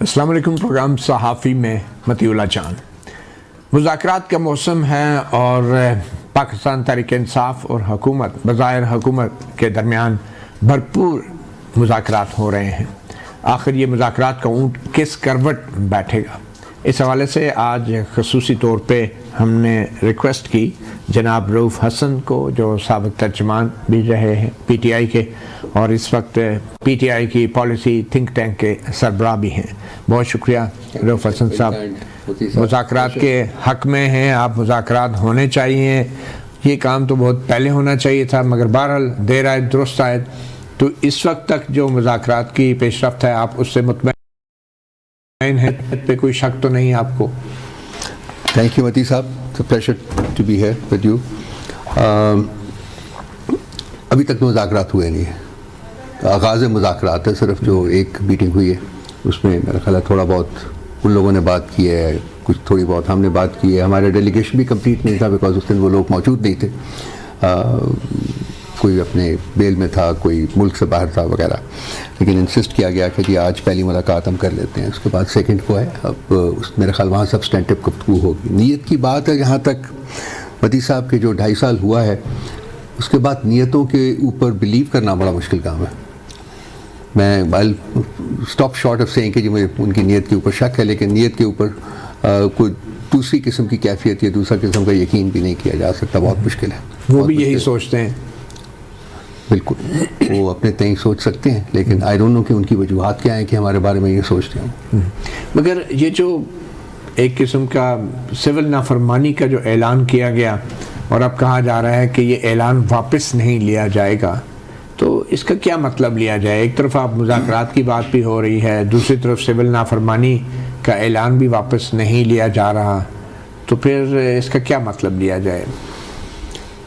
السلام علیکم. پروگرام صحافی میں مطیع چاند. مذاکرات کا موسم ہے اور پاکستان تحریک انصاف اور حکومت بظاہر حکومت کے درمیان بھرپور مذاکرات ہو رہے ہیں. آخر یہ مذاکرات کا اونٹ کس کروٹ بیٹھے گا؟ اس حوالے سے آج خصوصی طور پہ ہم نے ریکویسٹ کی جناب رؤوف حسن کو، جو سابق ترجمان بھی رہے ہیں پی ٹی آئی کے اور اس وقت پی ٹی آئی کی پالیسی تھنک ٹینک کے سربراہ بھی ہیں. بہت شکریہ رؤوف حسن صاحب. مذاکرات کے حق میں ہیں آپ، مذاکرات ہونے چاہیے. یہ کام تو بہت پہلے ہونا چاہیے تھا، مگر بہرحال دیر آئے درست آئے. تو اس وقت تک جو مذاکرات کی پیش رفت ہے، آپ اس سے مطمئن ہیں؟ پہ کوئی شک تو نہیں آپ کو؟ تھینک یو متی صاحب. It's a pleasure to be here with you. ابھی تک مذاکرات ہوئے نہیں ہیں. آغاز مذاکرات ہے، صرف جو ایک میٹنگ ہوئی ہے اس میں میرا خیال ہے تھوڑا بہت ان لوگوں نے بات کی ہے، کچھ تھوڑی بہت ہم نے بات کی ہے. ہمارا ڈیلیگیشن بھی کمپلیٹ نہیں تھا بیکاز اس دن وہ لوگ موجود نہیں تھے. کوئی اپنے بیل میں تھا، کوئی ملک سے باہر تھا وغیرہ. لیکن انسسٹ کیا گیا کہ جی آج پہلی ملاقات ہم کر لیتے ہیں، اس کے بعد سیکنڈ کو ہے. اب میرا خیال وہاں سبسٹینٹیو گفتگو ہوگی. نیت کی بات ہے جہاں تک متی صاحب کے جو 2.5 سال ہوا ہے اس کے بعد نیتوں کے اوپر بلیو کرنا بڑا مشکل کام ہے. میں اسٹاپ شارٹ آف سینگ کہ جی مجھے ان کی نیت کے اوپر شک ہے، لیکن نیت کے اوپر کوئی دوسری قسم کی کیفیت یا دوسرا قسم کا یقین بھی نہیں کیا جا سکتا. بہت مشکل ہے. وہ بھی یہی سوچتے ہیں؟ بالکل، وہ اپنے تئیں سوچ سکتے ہیں، لیکن آئی ڈونٹ نو کہ ان کی وجوہات کیا ہیں کہ ہمارے بارے میں یہ سوچتے ہیں. مگر یہ جو ایک قسم کا سول نافرمانی کا جو اعلان کیا گیا اور اب کہا جا رہا ہے کہ یہ اعلان واپس نہیں لیا جائے گا، تو اس کا کیا مطلب لیا جائے؟ ایک طرف آپ مذاکرات کی بات بھی ہو رہی ہے، دوسری طرف سول نافرمانی کا اعلان بھی واپس نہیں لیا جا رہا، تو پھر اس کا کیا مطلب لیا جائے؟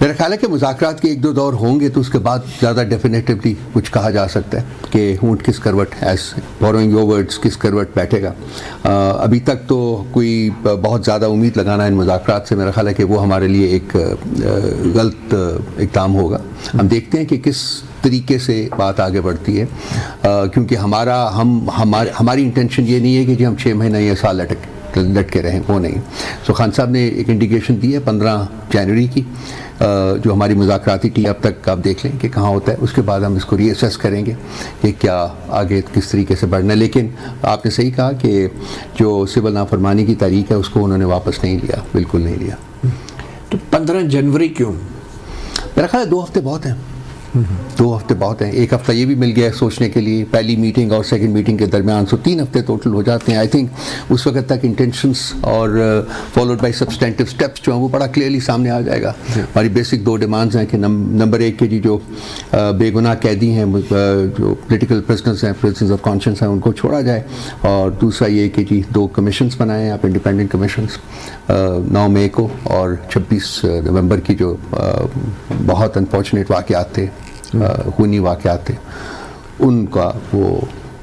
میرا خیال ہے کہ مذاکرات کے 1-2 دور ہوں گے تو اس کے بعد زیادہ ڈیفینیٹیولی کچھ کہا جا سکتا ہے کہ اونٹ کس Karot, as borrowing your words, کس کروٹ بیٹھے گا. ابھی تک تو کوئی بہت زیادہ امید لگانا ان مذاکرات سے میرا خیال ہے کہ وہ ہمارے لیے ایک غلط اقدام ہوگا. ہم دیکھتے ہیں کہ کس طریقے سے بات آگے بڑھتی ہے، کیونکہ ہماری انٹینشن یہ نہیں ہے کہ جی ہم 6 مہینے یا سال لٹ کے رہیں، وہ نہیں. سو خان صاحب نے ایک انڈیکیشن دی ہے 15 جنوری کی، جو ہماری مذاکراتی ٹیم اب تک آپ دیکھ لیں کہ کہاں ہوتا ہے. اس کے بعد ہم اس کو ری اسیس کریں گے کہ کیا آگے کس طریقے سے بڑھنا ہے. لیکن آپ نے صحیح کہا کہ جو سول نافرمانی کی تاریخ ہے اس کو انہوں نے واپس نہیں لیا، بالکل نہیں لیا. تو 15 جنوری کیوں؟ میرا خیال ہے 2 ہفتے بہت ہیں. 2 ہفتے بہت ہیں. 1 ہفتہ یہ بھی مل گیا ہے سوچنے کے لیے پہلی میٹنگ اور سیکنڈ میٹنگ کے درمیان. سو 3 ہفتے ٹوٹل ہو جاتے ہیں. آئی تھنک اس وقت تک انٹینشنس اور فالوڈ بائی سبسٹینٹیو اسٹیپس جو ہیں وہ بڑا کلیئرلی سامنے آ جائے گا. ہماری بیسک 2 ڈیمانڈز ہیں کہ نمبر 1 کہ جی جو بے گناہ قیدی ہیں، جو پولیٹیکل پرزنرز ہیں، پرزنرز آف کانشنس ہیں، ان کو چھوڑا جائے. اور دوسرا یہ کہ جی 2 کمیشنز بنائے ہیں آپ، انڈیپینڈنٹ کمیشنز 9 مئی کو اور 26 نومبر کی جو بہت انفارچونیٹ واقعات تھے، خونی واقعات تھے، ان کا وہ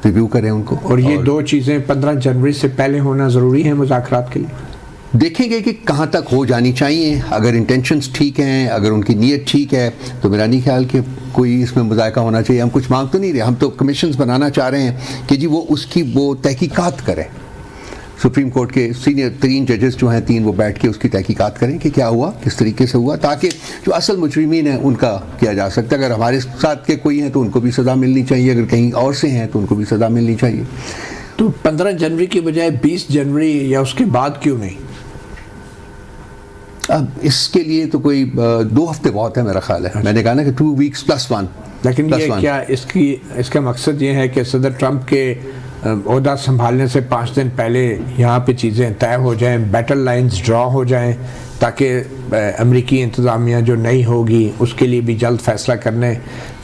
ریویو کریں ان کو. اور یہ 2 چیزیں 15 جنوری سے پہلے ہونا ضروری ہے مذاکرات کے لیے. دیکھیں گے کہ کہاں تک ہو جانی چاہیے. اگر انٹینشنز ٹھیک ہیں، اگر ان کی نیت ٹھیک ہے، تو میرا نہیں خیال کہ کوئی اس میں مذائقہ ہونا چاہیے. ہم کچھ مانگ تو نہیں رہے، ہم تو کمیشنز بنانا چاہ رہے ہیں کہ جی وہ اس کی وہ تحقیقات کریں. سپریم کورٹ کے سینئر 3 ججز جو ہیں 3، وہ بیٹھ کے اس کی تحقیقات کریں کہ کیا ہوا، کس طریقے سے ہوا، تاکہ جو اصل مجرمین ہیں ان کا کیا جا سکتا ہے. اگر ہمارے ساتھ کے کوئی ہیں تو ان کو بھی سزا ملنی چاہیے، اگر کہیں اور سے ہیں تو ان کو بھی سزا ملنی چاہیے. تو 15 جنوری کی بجائے 20 جنوری یا اس کے بعد کیوں نہیں؟ اب اس کے لیے تو کوئی 2 ہفتے بہت ہے میرا خیال ہے. میں نے کہا نا کہ 2 ویکس + 1. لیکن یہ کیا اس کا مقصد یہ ہے کہ صدر ٹرمپ کے عہدہ سنبھالنے سے 5 دن پہلے یہاں پہ چیزیں طے ہو جائیں، بیٹل لائنز ڈرا ہو جائیں، تاکہ امریکی انتظامیہ جو نئی ہوگی اس کے لیے بھی جلد فیصلہ کرنے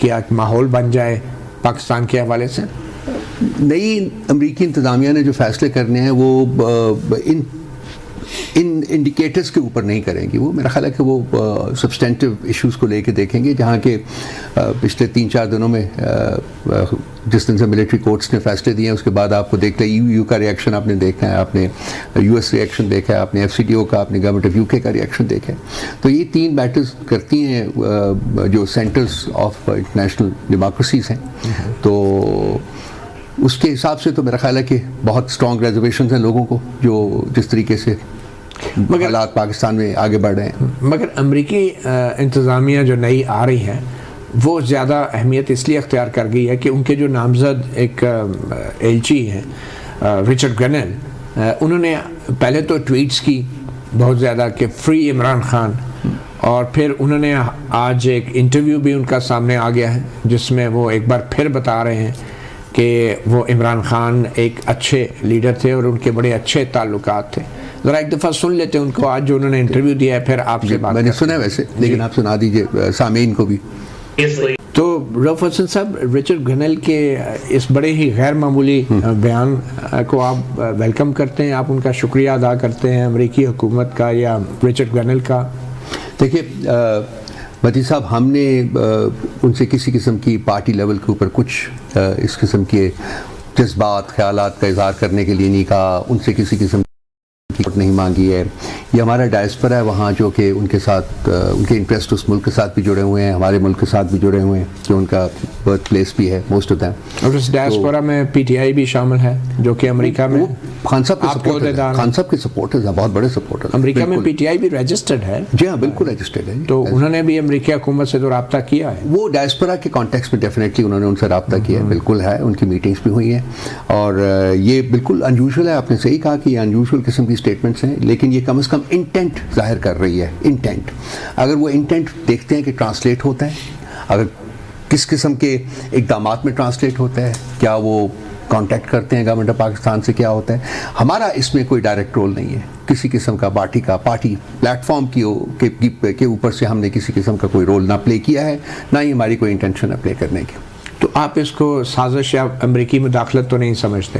کا ایک ماحول بن جائے پاکستان کے حوالے سے؟ نئی امریکی انتظامیہ نے جو فیصلے کرنے ہیں وہ ان انڈیکیٹرز کے اوپر نہیں کریں گی. وہ میرا خیال ہے کہ وہ سبسٹینٹیو ایشوز کو لے کے دیکھیں گے، جہاں کہ پچھلے 3-4 دنوں میں جس دن سے ملٹری کورٹس نے فیصلے دیے ہیں اس کے بعد آپ کو دیکھتے ہیں EU کا ریئیکشن آپ نے دیکھا ہے، آپ نے US ریئیکشن دیکھا ہے، آپ نے FCTO کا، آپ نے گورنمنٹ آف UK کا ریئیکشن دیکھا ہے. تو یہ 3 میٹرز کرتی ہیں جو سینٹرز آف انٹرنیشنل ڈیموکریسیز ہیں. تو اس کے حساب سے تو میرا خیال ہے کہ بہت اسٹرانگ ریزرویشنز ہیں لوگوں کو جو جس طریقے سے حالات پاکستان میں آگے بڑھ رہے ہیں. مگر امریکی انتظامیہ جو نئی آ رہی ہے وہ زیادہ اہمیت اس لیے اختیار کر گئی ہے کہ ان کے جو نامزد ایک ایلچی ہیں رچرڈ گنل، انہوں نے پہلے تو ٹویٹس کی بہت زیادہ کہ فری عمران خان، اور پھر انہوں نے آج ایک انٹرویو بھی ان کا سامنے آ گیا ہے جس میں وہ ایک بار پھر بتا رہے ہیں کہ وہ عمران خان ایک اچھے لیڈر تھے اور ان کے بڑے اچھے تعلقات تھے. ذرا ایک دفعہ سن لیتے ہیں ان کو آج جو انہوں نے انٹرویو دیا ہے، پھر آپ سے بات. میں نے سنا ہے ویسے، لیکن آپ سنا دیجئے سامعین کو بھی. تو رؤف حسن صاحب، رچرڈ گنل کے اس بڑے ہی غیر معمولی بیان کو آپ ویلکم کرتے ہیں، آپ ان کا شکریہ ادا کرتے ہیں امریکی حکومت کا یا رچرڈ گنل کا؟ دیکھیے متی صاحب، ہم نے ان سے کسی قسم کی پارٹی لیول کے اوپر کچھ اس قسم کے جذبات خیالات کا اظہار کرنے کے لیے نہیں کہا، ان سے کسی قسم کی نہیں مانگی ہے. یہ ہمارا ڈائسپورا ہے وہاں جو کہ ان کے ساتھ ان کے انٹرسٹ اس ملک کے ساتھ بھی جڑے ہوئے ہیں، ہمارے ملک کے ساتھ بھی جڑے ہوئے ہیں، جو ان کا برتھ پلیس بھی ہے موسٹ آف دیم. اور اس ڈائسپورا میں پی ٹی آئی بھی شامل ہے جو کہ امریکہ میں خان صاحب کے سپورٹرز ہیں، خان صاحب کے سپورٹرز ہیں، بہت بڑے سپورٹرز. امریکہ میں پی ٹی آئی بھی رجسٹرڈ ہے؟ جی ہاں، بالکل رجسٹرڈ ہے. تو انہوں نے بھی امریکی حکومت سے تو رابطہ کیا ہے؟ وہ ڈائسپورا کے کانٹیکس میں ڈیفینیٹلی انہوں نے ان سے رابطہ کیا ہے، بالکل ہے، ان کی میٹنگز بھی ہوئی ہیں. اور یہ بالکل انیوژل ہے، آپ نے صحیح کہا کہ یہ انیوژل قسم کی اسٹیٹمنٹس ہیں، لیکن یہ کم از کم انٹینٹ ظاہر کر رہی ہے. انٹینٹ، اگر وہ انٹینٹ دیکھتے ہیں کہ ٹرانسلیٹ ہوتا ہے، اگر کس قسم کے اقدامات میں ٹرانسلیٹ ہوتا ہے، کیا وہ کانٹیکٹ کرتے ہیں گورنمنٹ آف پاکستان سے، کیا ہوتا ہے. ہمارا اس میں کوئی ڈائریکٹ رول نہیں ہے کسی قسم کا، پارٹی پلیٹ فارم کے اوپر سے ہم نے کسی قسم کا کوئی رول نہ پلے کیا ہے، نہ ہی ہماری کوئی انٹینشن ہے پلے کرنے کی. تو آپ اس کو سازش یا امریکی مداخلت تو نہیں سمجھتے؟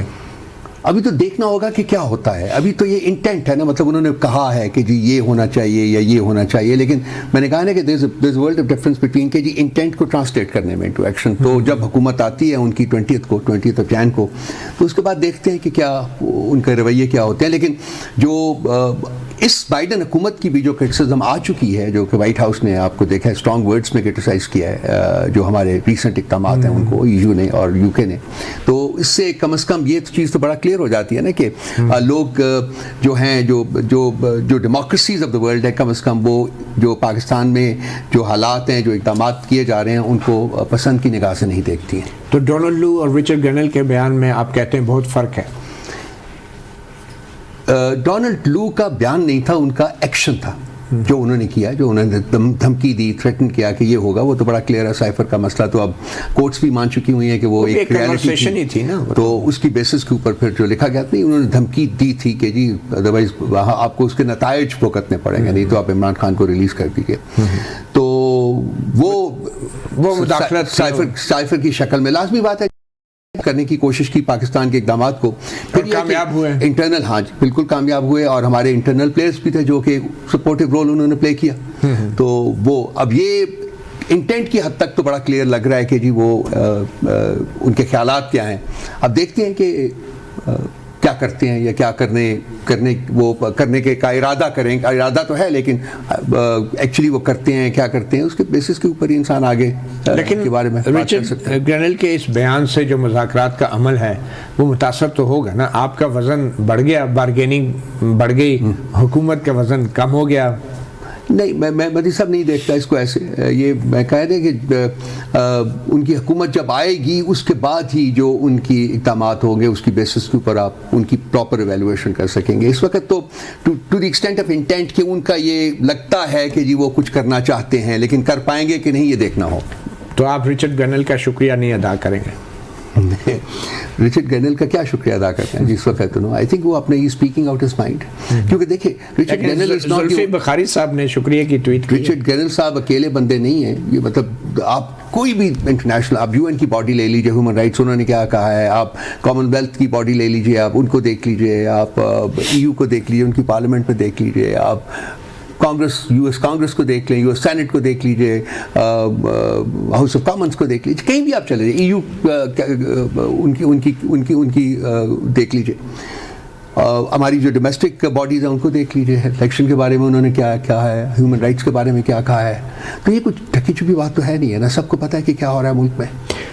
ابھی تو دیکھنا ہوگا کہ کیا ہوتا ہے. ابھی تو یہ انٹینٹ ہے نا، مطلب انہوں نے کہا ہے کہ جی یہ ہونا چاہیے یا یہ ہونا چاہیے، لیکن میں نے کہا نا کہ there is world of difference between کہ جی انٹینٹ کو ٹرانسلیٹ کرنے میں انٹو ایکشن. تو جب حکومت آتی ہے ان کی 20 جان کو، تو اس کے بعد دیکھتے ہیں کہ کیا ان کے رویے کیا ہوتے ہیں. لیکن جو اس بائیڈن حکومت کی بھی جو کرٹیسزم آ چکی ہے، جو کہ وائٹ ہاؤس نے آپ کو دیکھا ہے اسٹرانگ ورڈز میں کرٹیسائز کیا ہے جو ہمارے ریسنٹ اقدامات ہیں ان کو EU نے اور UK نے، تو اس سے کم از کم یہ چیز تو بڑا کلیئر ہو جاتی ہے نا کہ لوگ جو ہیں جو ڈیموکریسیز آف دا ورلڈ ہے، کم از کم وہ جو پاکستان میں جو حالات ہیں، جو اقدامات کیے جا رہے ہیں، ان کو پسند کی نگاہ سے نہیں دیکھتی ہیں. تو ڈونلڈ لو اور رچرڈ گنل کے بیان میں آپ کہتے ہیں بہت فرق ہے؟ ڈونلڈ لو کا بیان نہیں تھا، ان کا ایکشن تھا جو انہوں نے کیا، جو انہوں نے دھمکی دی، تھریٹن کیا کہ یہ ہوگا. وہ تو بڑا کلیئر ہے، سائفر کا مسئلہ تو اب کورٹس بھی مان چکی ہوئی ہیں کہ وہ ایک ریالٹی تھی نا، تو اس کی بیسس کے اوپر پھر جو لکھا گیا تھا، انہوں نے دھمکی دی تھی کہ جی ادروائز وہاں آپ کو اس کے نتائج بھگتنے پڑیں گے، نہیں تو آپ عمران خان کو ریلیز کر دیجیے. تو وہ مداخلت سائفر کی شکل میں لازمی بات ہے کرنے کی کوشش کی پاکستان کے اقدامات کو، پھر کامیاب ہوئے انٹرنل. ہاں جی بالکل کامیاب ہوئے، اور ہمارے انٹرنل پلیئرز بھی تھے جو کہ سپورٹیو رول انہوں نے پلے کیا. تو وہ اب یہ انٹینٹ کی حد تک تو بڑا کلیئر لگ رہا ہے کہ جی وہ ان کے خیالات کیا ہیں. اب دیکھتے ہیں کہ کیا کرتے ہیں یا کیا کرنے کے کا ارادہ کریں. ارادہ تو ہے لیکن ایکچولی وہ کرتے ہیں کیا کرتے ہیں، اس کے بیسس کے اوپر ہی انسان آگے کے بارے میں بات کر سکتے ہیں. لیکن گنل کے اس بیان سے جو مذاکرات کا عمل ہے وہ متاثر تو ہوگا نا. آپ کا وزن بڑھ گیا، بارگیننگ بڑھ گئی، حکومت کا وزن کم ہو گیا؟ نہیں، میں مدی صاحب نہیں دیکھتا اس کو ایسے. یہ میں کہہ دیں کہ ان کی حکومت جب آئے گی اس کے بعد ہی جو ان کی اقدامات ہوں گے اس کی بیسس کے اوپر آپ ان کی پراپر ایویلویشن کر سکیں گے. اس وقت تو to the extent of intent کہ ان کا یہ لگتا ہے کہ جی وہ کچھ کرنا چاہتے ہیں، لیکن کر پائیں گے کہ نہیں یہ دیکھنا ہو. تو آپ رچرڈ گنل کا شکریہ نہیں ادا کریں گے؟ رچرڈ گنل کا کیا شکریہ ادا کرتے ہیں جس وقت آئی تھنک وہ اپنے اسپیکنگ آؤٹ ہز مائنڈ. کیونکہ دیکھیں Richard گنل is not Zulfi Bukhari صاحب نے شکریہ کی ٹویٹ کی. رچرڈ گنل صاحب اکیلے بندے نہیں ہیں. یہ مطلب آپ کوئی بھی انٹرنیشنل، آپ UN کی باڈی لے لیجیے، ہیومن رائٹس انہوں نے کیا کہا ہے، آپ کامن ویلتھ کی باڈی لے لیجیے، آپ ان کو دیکھ لیجیے، آپ EU کو دیکھ لیجیے، ان کی پارلیمنٹ میں دیکھ لیجیے، آپ کانگریس US کانگریس کو دیکھ لیں، US سینٹ کو دیکھ لیجیے، ہاؤس آف کامنس کو دیکھ لیجیے، کہیں بھی آپ چلے جائیں، EU ان کی دیکھ لیجیے. ہماری جو ڈومیسٹک باڈیز ہیں ان کو دیکھ لیجیے، الیکشن کے بارے میں انہوں نے کیا کہا ہے، ہیومن رائٹس کے بارے میں کیا کہا ہے. تو یہ کچھ ڈھکی چھپی بات تو ہے نہیں ہے نا، سب کو پتہ ہے کہ کیا ہو رہا ہے ملک میں.